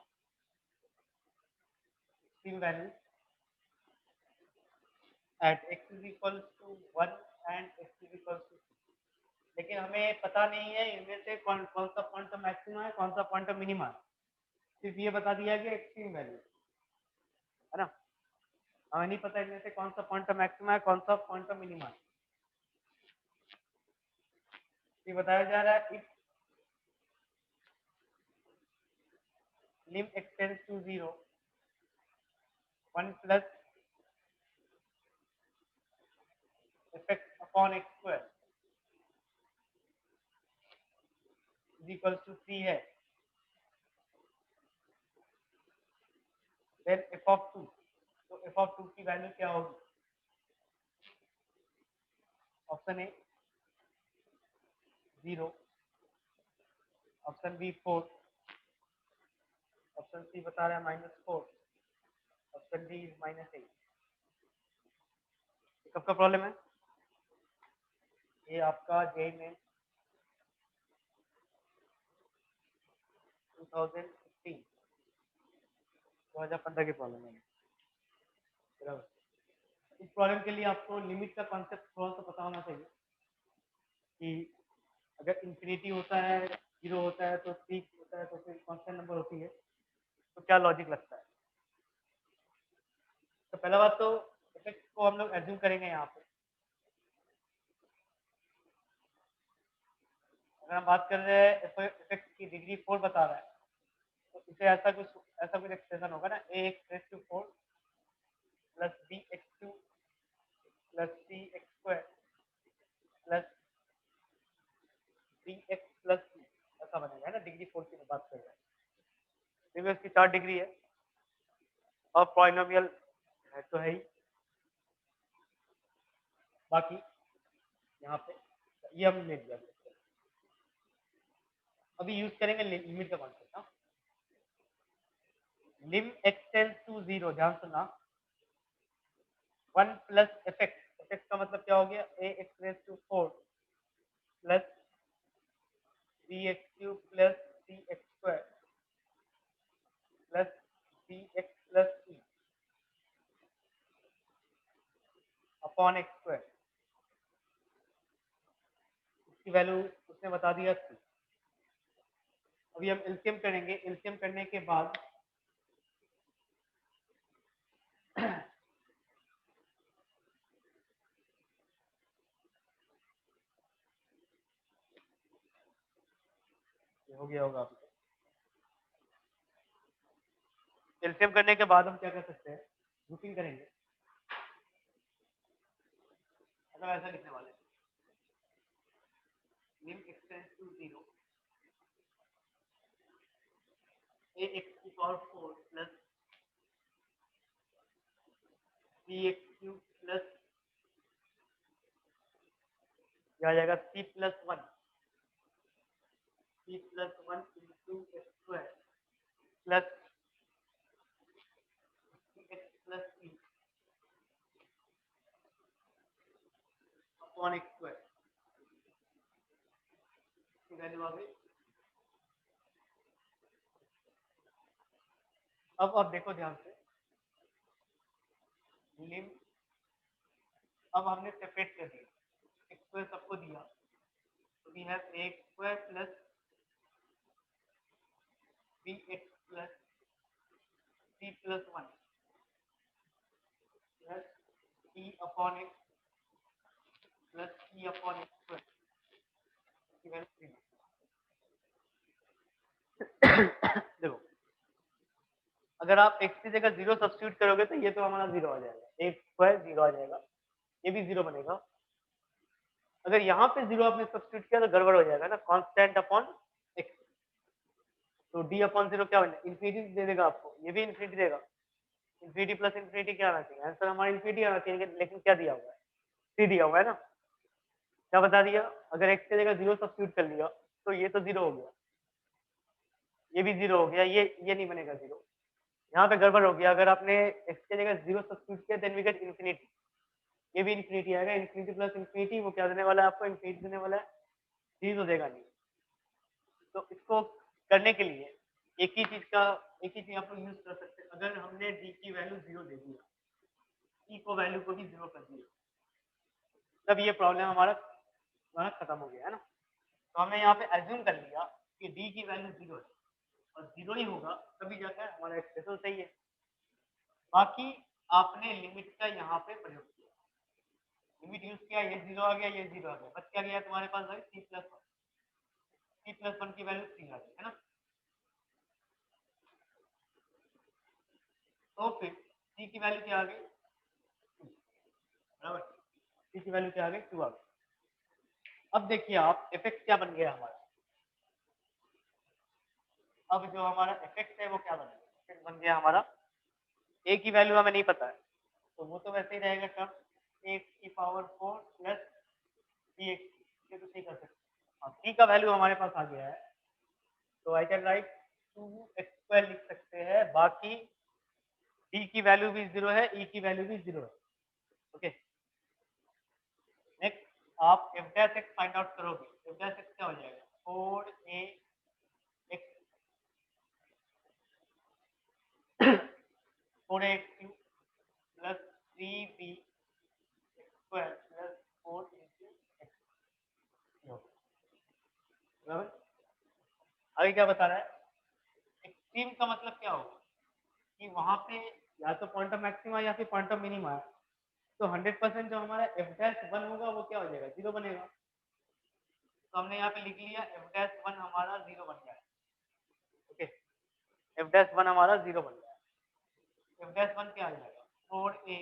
extreme value at x is equal to 1 and x is equal to, लेकिन हमें पता नहीं है इनमें से कौन कौन सा पॉइंट ऑफ मैक्सिमा है, कौन सा पॉइंट ऑफ मिनिमा है, सिर्फ ये बता दिया गया एक्सट्रीम वैल्यू, है ना। हमें नहीं पता इनमें से कौन सा पॉइंट ऑफ मैक्सिमा है, कौन सा पॉइंट ऑफ मिनिमा है। ये बताया जा रहा है if lim x tends to 0 1 plus f x upon x square is equal to 3 है, देन f ऑफ 2, तो f ऑफ 2 की वैल्यू क्या होगी, option a 0, option b 4, option c बता रहा है -4, ऑप्शन डी इज -8। कब का प्रॉब्लम है, ये आपका जेई में 2015 की प्रॉब्लम है, बराबर। इस प्रॉब्लम के लिए आपको लिमिट का कॉन्सेप्ट थोड़ा सा पता होना चाहिए कि अगर इंफिनिटी होता है, 0 होता है, तो पीक होता है, तो फिर कांस्टेंट नंबर होती है, तो क्या लॉजिक लगता है। तो पहला बात तो इफेक्ट को हम लोग एज्यूम करेंगे यहाँ पे, अगर हम बात कर रहे हैं इफेक्ट की डिग्री 4 बता रहा है, तो इसे ऐसा कुछ एक्सप्रेशन होगा ना, ax⁴ plus bx2 plus cx² plus bx plus c, ऐसा बनेगा, है ना। डिग्री 4 की बात कर रहे हैं, देखो इसकी 4 डिग्री है और पॉलिनोमियल है तो है ही, बाकी यहाँ पे ये हम ले लिया। अभी यूज करेंगे लिमिट का कॉन्सेप्ट ना, लिम एक्स टेंस टू 0, ध्यान सुनना, 1 प्लस एफ एक्स का मतलब क्या हो गया, a x raise to 4 plus b x cube plus c x square plus b x plus e upon x square, इसकी वैल्यू उसने बता दिया थी। अभी हम एलसीएम करेंगे, एलसीएम करने के बाद ये हो गया होगा। एलसीएम करने के बाद हम क्या कर सकते हैं, ग्रुपिंग करेंगे। मतलब ऐसा लिखने वाले lim x tends to 0 a x की power 4 plus b x cube plus क्या आ जाएगा c plus 1 into x square plus x plus e upon x square की वैल्यू आ गई। अब देखो ध्यान से, लिम अब हमने सेपरेट कर दिया, एक्स स्क्वायर सबको दिया, तो we have a square plus b x plus c plus 1 plus e upon x plus e upon x square की वैल्यू 3। देखो अगर आप x की जगह 0 सब्स्टिट्यूट करोगे तो ये तो हमारा 0 आ जाएगा, एक स्क्वायर 0 आ जाएगा, ये भी 0 बनेगा। अगर यहाँ पे 0 आपने सब्स्टिट्यूट किया तो गड़बड़ हो जाएगा ना, कांस्टेंट अपॉन x, तो d अपॉन 0 क्या बनेगा, इन्फिनिटी दे देगा आपको, ये भी इन्फिनिटी देगा। इन्फिनिटी प्लस इन्फिनिटी क्या आना चाहिए, आंसर हमारा इन्फिनिटी आना चाहिए, लेकिन क्या दिया हुआ है, 3 दिया हुआ है ना। क्या बता दिया, अगर x की जगह 0 सब्स्टिट्यूट कर लिया तो ये तो 0 हो गया, ये भी 0 हो गया, ये नहीं बनेगा 0। यहाँ पे गड़बड़ हो गया, अगर आपने x की जगह 0 सब्स्टिट्यूट किया देन वी गेट इन्फिनिटी, ये भी इन्फिनिटी आएगा, इन्फिनिटी प्लस इन्फिनिटी वो क्या देने वाला है आपको, इन्फिनिटी देने वाला है, 0 देगा नहीं। तो इसको करने के लिए एक ही चीज आप लोग यूज कर सकते हैं। अगर हमने d की वैल्यू 0 दे दिया, e को वैल्यू को भी 0 कर दिया, तब ये प्रॉब्लम हमारा खत्म हो गया है ना। तो हमने यहाँ पे एज्यूम कर लिया कि d की वैल्यू 0 है और 0 ही होगा तभी जाकर हमारा एक्सप्रेशन सही है। बाकी आपने लिमिट का यहाँ पे प्रयोग किया, लिमिट यूज किया, ये 0 आ गया, ये 0 आ गया, बस क्या गया तुम्हारे पास भाई c प्लस 1 की वैल्यू 3 आ गई है ना। तो फिर c की वैल्यू क्या आ गई, बराबर, c की वैल्यू क्या आ गई, 2 आ गई। अब देखिए आप इफेक्ट क्या बन गया हमारा, अब जो हमारा इफेक्ट है वो क्या बन गया, इफेक्ट बन गया हमारा, a की वैल्यू हमें नहीं पता है तो वो तो वैसे ही रहेगा टर्म a की पावर 4 प्लस बी एक्स, ये तो सही कर सकते हैं। c का वैल्यू हमारे पास आ गया है तो आई कैन राइट 2x स्क्वायर लिख सकते हैं, बाकी d की वैल्यू भी 0 है, e की वैल्यू भी 0 है। ओके, नेक्स्ट आप f dash x find out करोगे, f डैश x क्या हो जाएगा, 4a x 4a x cube plus 3b square plus 4 into x, बराबर। आगे क्या बता रहा है, एक्सट्रीम का मतलब क्या होगा कि वहां पे या तो पॉइंट ऑफ मैक्सिमा या फिर पॉइंट ऑफ मिनिमा है, तो 100% जो हमारा f डैश 1 होगा वो क्या हो जाएगा, 0 बनेगा। तो हमने यहाँ पे लिख लिया f डैश 1 हमारा 0 बन गया है। ओके, f डैश 1 हमारा 0 बन गया है, f डैश 1 क्या आ जाएगा, 4a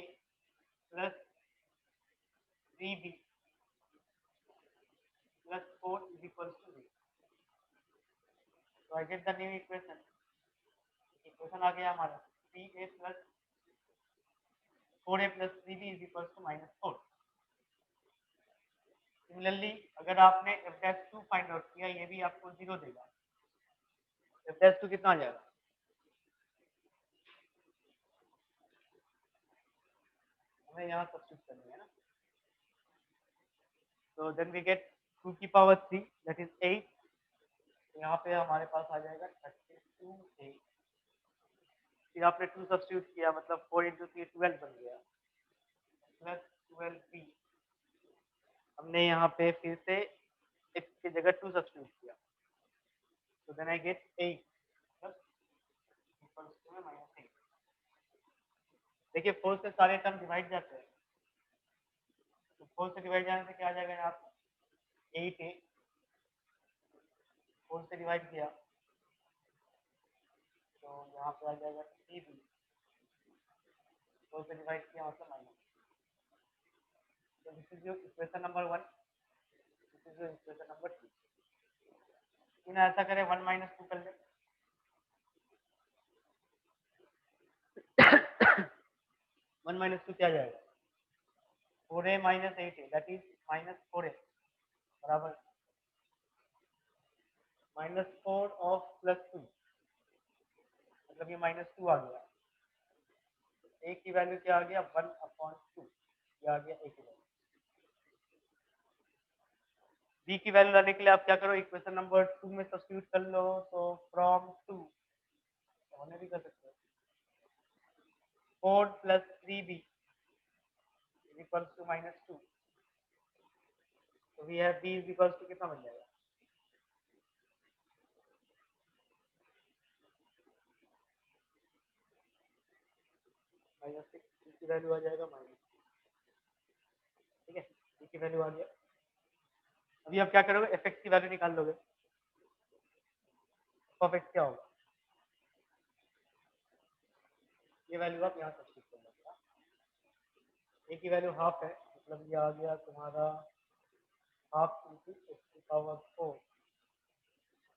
plus 3b plus 4 is equal to 0। तो I get the new equation, equation आ गया हमारा 3a plus 4a plus 3b is equals to -4। Similarly अगर आपने f'2 फाइंड आउट किया, ये भी आपको 0 देगा। f'2 कितना आ जाएगा? हमें यहाँ सब्स्टिट्यूट करनी है ना, तो देन वी गेट 2 की पावर 3 दैट इज 8। यहाँ पे हमारे पास आ जाएगा 32a। फिर आपने 2 सब्स्टिट्यूट किया, मतलब 4 × 3 12 बन गया, प्लस 12b। हमने यहाँ पे फिर से x की जगह 2 सब्स्टिट्यूट किया, तो then I get 8 equals to -8। देखिए 4 से सारे टर्म डिवाइड जाते हैं, तो 4 से डिवाइड जाने से क्या आ जाएगा यहाँ पे 8a, 4 से डिवाइड किया तो यहाँ पे आ जाएगा 3b, 4 से डिवाइड किया मतलब माइनस। तो this is your equation number 1, this is your equation number 2। इन्हें ऐसा करें 1 - 2 कर ले। 1 - 2 क्या जाएगा? 4a - 8a that is -4a बराबर -4 ऑफ +2, मतलब ये -2 आ गया। a की वैल्यू क्या आ गया? 1/2, ये आ गया a की वैल्यू। b की वैल्यू लाने के लिए आप क्या करो, इक्वेशन नंबर 2 में सब्स्टिट्यूट कर लो, तो फ्रॉम 2 होने भी कर सकते हो, 4 + 3b इक्वल्स टू -2, तो we have b equals to कितना बन जाएगा? -6 की वैल्यू आ जाएगा -, ठीक है, b की वैल्यू आ गया। अभी आप क्या करोगे, fx की वैल्यू निकाल लोगे। f(x) क्या होगा? ये वैल्यू आप यहाँ सब्स्टिट्यूट कर लोगे। a की वैल्यू हाफ है, मतलब ये आ गया तुम्हारा हाफ × x⁴,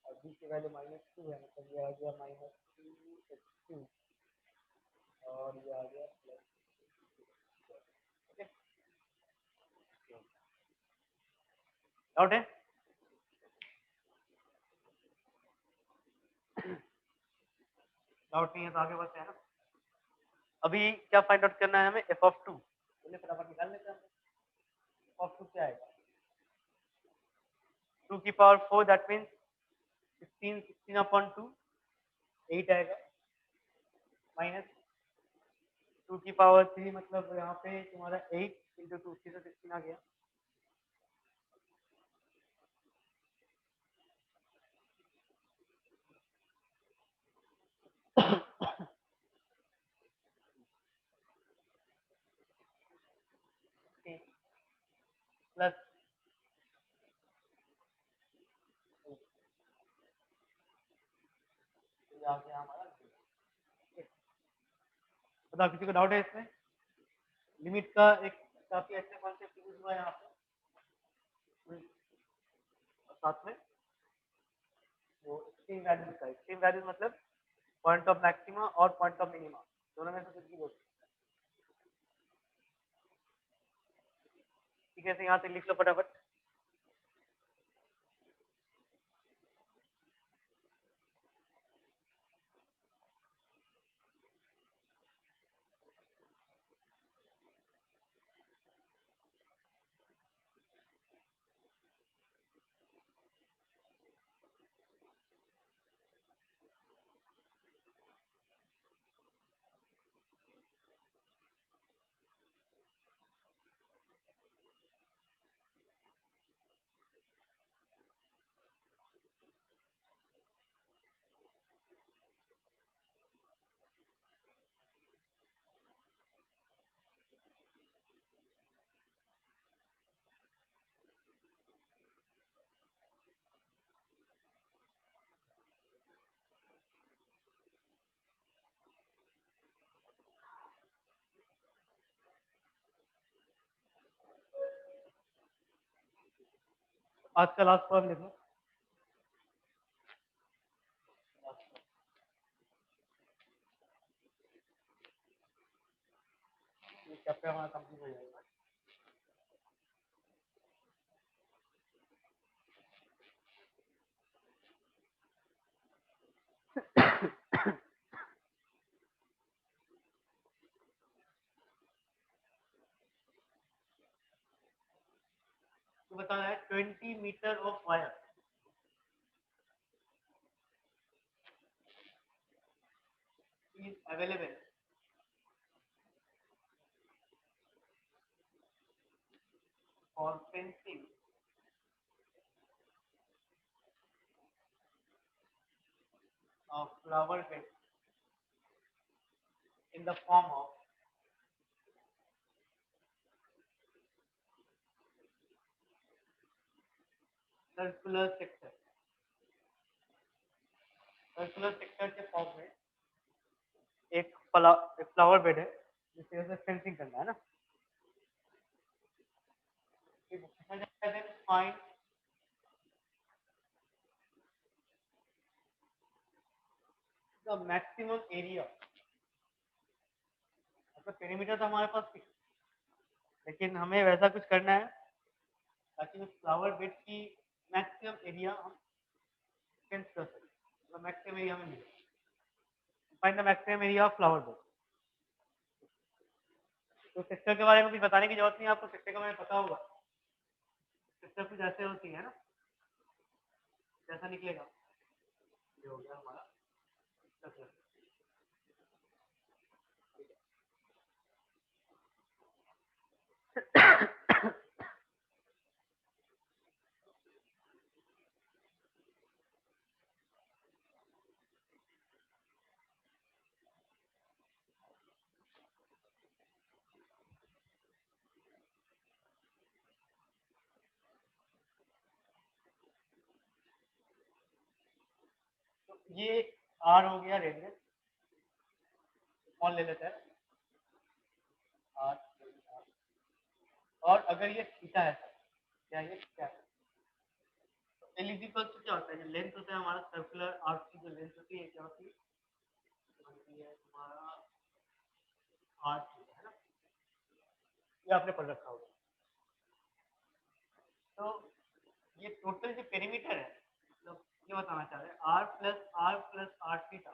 और b की वैल्यू -2 है, मतलब ये आ गया -2x3, और ये आ गया प्लस। डाउट है? डाउट नहीं है तो आगे बढ़ते हैं ना। अभी क्या फाइंड आउट करना है हमें? f(2), चलिए फटाफट निकाल लेते हैं। f(2) क्या आएगा? 2 की पावर 4 दैट मीन्स 16/2 8 आएगा, माइनस 2 की पावर 3 मतलब यहाँ पे तुम्हारा 8 × 2 से 16 आ गया, प्लस आ गया हमारा। बताओ किसी को डाउट है इसमें? लिमिट का एक काफी अच्छा कॉन्सेप्ट यूज हुआ है यहाँ पे, और साथ में वो एक्सट्रीम वैल्यूज का। एक्सट्रीम वैल्यूज मतलब पॉइंट ऑफ मैक्सिमा और पॉइंट ऑफ मिनिमा, दोनों में से कुछ भी बोल सकते हैं। ठीक है, तो यहाँ से लिख लो फटाफट। आज का लास्ट प्रॉब्लम लिखो। ये चैप्टर हमारा कंप्लीट हो जाएगा। तो बताना है 20 metre of wire is available for fencing of flower bed in the form of circular sector। Circular sector के फॉर्म में एक फ्लावर बेड है जिसे उसे फेंसिंग करना है ना। Find the maximum area. मतलब पेरीमीटर तो हमारे पास फिक्स, लेकिन हमें वैसा कुछ करना है ताकि उस फ्लावर बेड की मैक्सिमम एरिया हम फेंस कर सकें, मतलब मैक्सिमम एरिया हमें मिले। Find the maximum area of flower bed. तो सेक्टर के बारे में कुछ बताने की जरूरत नहीं है आपको, सेक्टर का मैंने पता होगा। सेक्टर कुछ ऐसे होती है ना, कैसा निकलेगा, ये हो गया हमारा सेक्टर। तो ये आर हो गया रेडियस, स्मॉल ले लेते हैं आर। और अगर ये थीटा है, क्या ये थीटा है, तो एल इज इक्वल टू क्या होता है, जो लेंथ होता है हमारा सर्कुलर आर्क की जो लेंथ होती है क्या होती है, हमारा आर थीटा है ना, ये आपने पढ़ रखा होगा। तो ये टोटल जो पेरीमीटर है, मतलब ये बताना चाह रहे हैं आर प्लस आर थीटा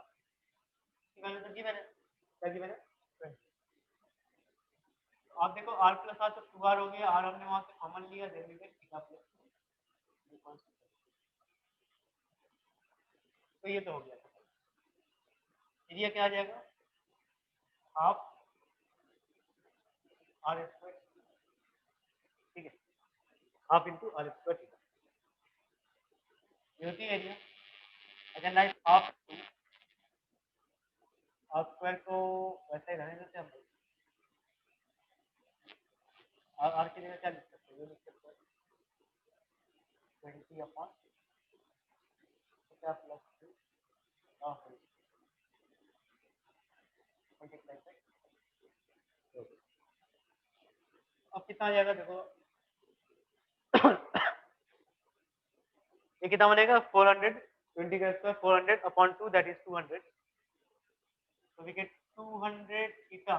की वैल्यू तो दी मैंने, क्या दी मैंने 20। तो आप देखो आर प्लस आर तो 2r हो गया, आर हमने वहां से कॉमन लिया, then we get theta plus. तो ये तो हो गया। एरिया क्या आ जाएगा, हाफ आर स्क्वायर, ठीक है, half into r square theta, ये होती है एरिया। अगर लाइक हाफ आर स्क्वायर को वैसे ही रहने देते हैं हम, आर की जगह क्या लिख सकते हैं, ये लिख सकते हैं 20 upon theta plus 2 multiply by. अब कितना आ जाएगा देखो, ये कितना बनेगा 400, 20 का square 400 upon 2 that is 200, so we get 200 theta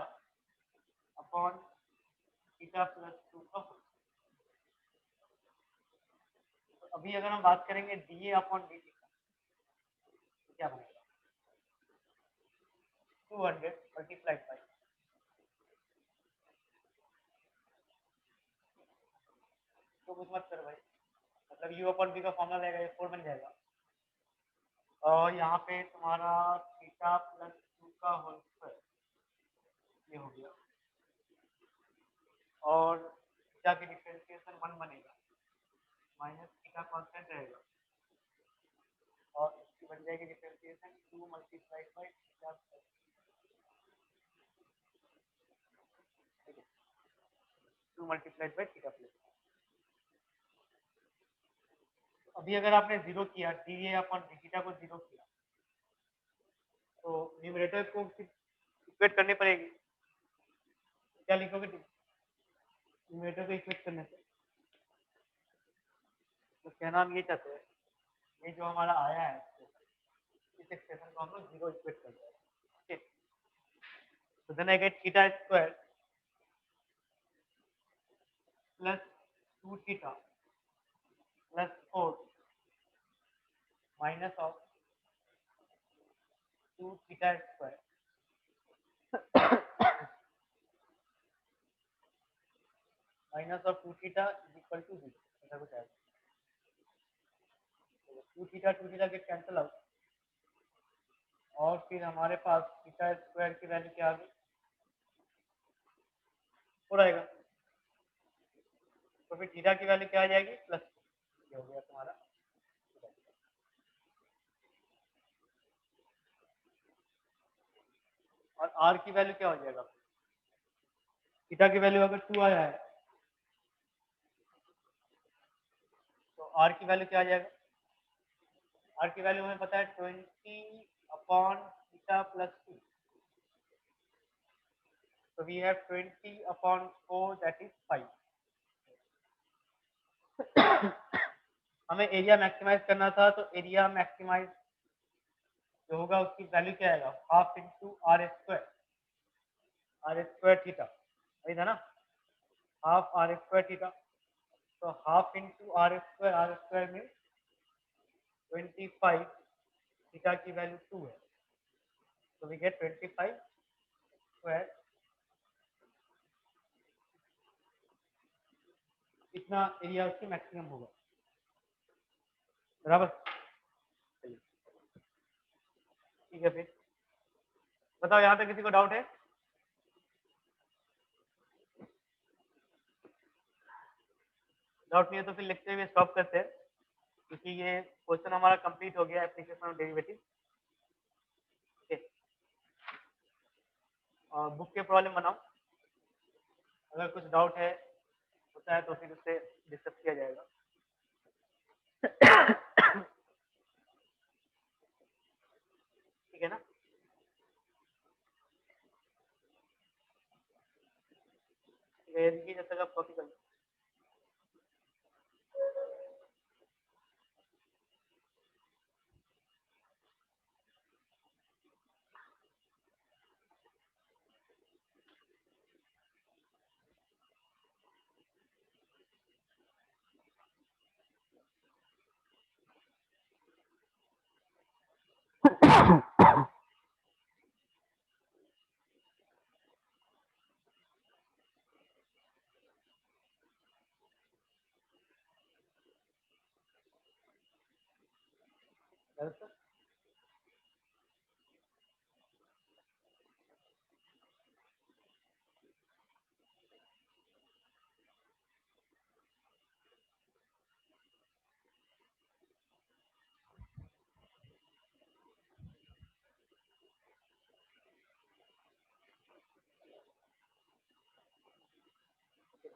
upon theta plus 2 का। तो अभी अगर हम बात करेंगे dA अपॉन dt का, तो क्या बनेगा 200 मल्टीप्लाइड बाय, तो कुछ मत कर भाई, मतलब u अपॉन v का फॉर्मूला रहेगा, ये 4 बन जाएगा, और यहाँ पे तुम्हारा थीटा प्लस 2 का होल स्क्वायर ये हो गया, और थीटा की डिफरेंशिएशन 1 बनेगा, माइनस थीटा कांस्टेंट रहेगा, और इसकी बन जाएगी differentiation 2 multiplied by theta plus 2 multiplied by theta plus. अभी अगर आपने जीरो किया डी अपॉन डी थीटा को जीरो किया, तो न्यूमरेटर को इक्वेट करनी पड़ेगी, क्या लिखोगे न्यूमरेटर को इक्वेट करने से, तो कहना हम ये चाहते हैं, ये जो हमारा आया है इस एक्सप्रेशन को हम लोग जीरो इक्वेट कर रहे हैं, ठीक। तो then I get theta square plus 2 theta plus 4 minus of 2 theta square minus of 2 theta is equal to 0, ऐसा कुछ आएगा। 2 थीटा गेट कैंसिल आउट और फिर हमारे पास थीटा स्क्वायर की वैल्यू क्या आ गई, 4 आएगा। तो फिर थीटा की वैल्यू क्या आ जाएगी, प्लस 2, ये हो गया तुम्हारा। और आर की वैल्यू क्या हो जाएगा, थीटा की वैल्यू अगर 2 आया है तो आर की वैल्यू क्या आ जाएगा, आर की वैल्यू हमें पता है 20/थीटा plus 2, so we have 20/4 that is 5। हमें एरिया मैक्सिमाइज करना था, तो एरिया मैक्सिमाइज जो होगा उसकी वैल्यू क्या आएगा, half into r square theta, वही था ना, हाफ आर स्क्वायर थीटा। तो हाफ इंटू आर स्क्वायर में 25, थीटा की वैल्यू 2 है, तो वी गेट 25 स्क्वायर। इतना एरिया उसकी मैक्सिमम होगा, बराबर। ठीक है, फिर बताओ यहाँ पे किसी को डाउट है, डाउट नहीं है तो फिर लेक्चर में स्टॉप करते हैं, क्योंकि ये क्वेश्चन हमारा कंप्लीट हो गया एप्लीकेशन ऑफ डेरिवेटिव। ठीक है, और बुक के प्रॉब्लम बनाओ, अगर कुछ डाउट है होता है तो फिर उससे डिस्कस किया जाएगा। ठीक है ना, जब तक आप कॉपी कर लो।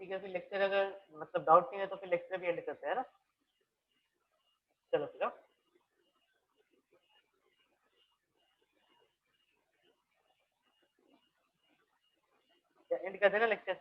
ठीक है, फिर लेक्चर अगर मतलब डाउट नहीं है तो फिर लेक्चर भी एंड करते हैं ना। चलो फिर एंड करते हैं ना लेक्चर।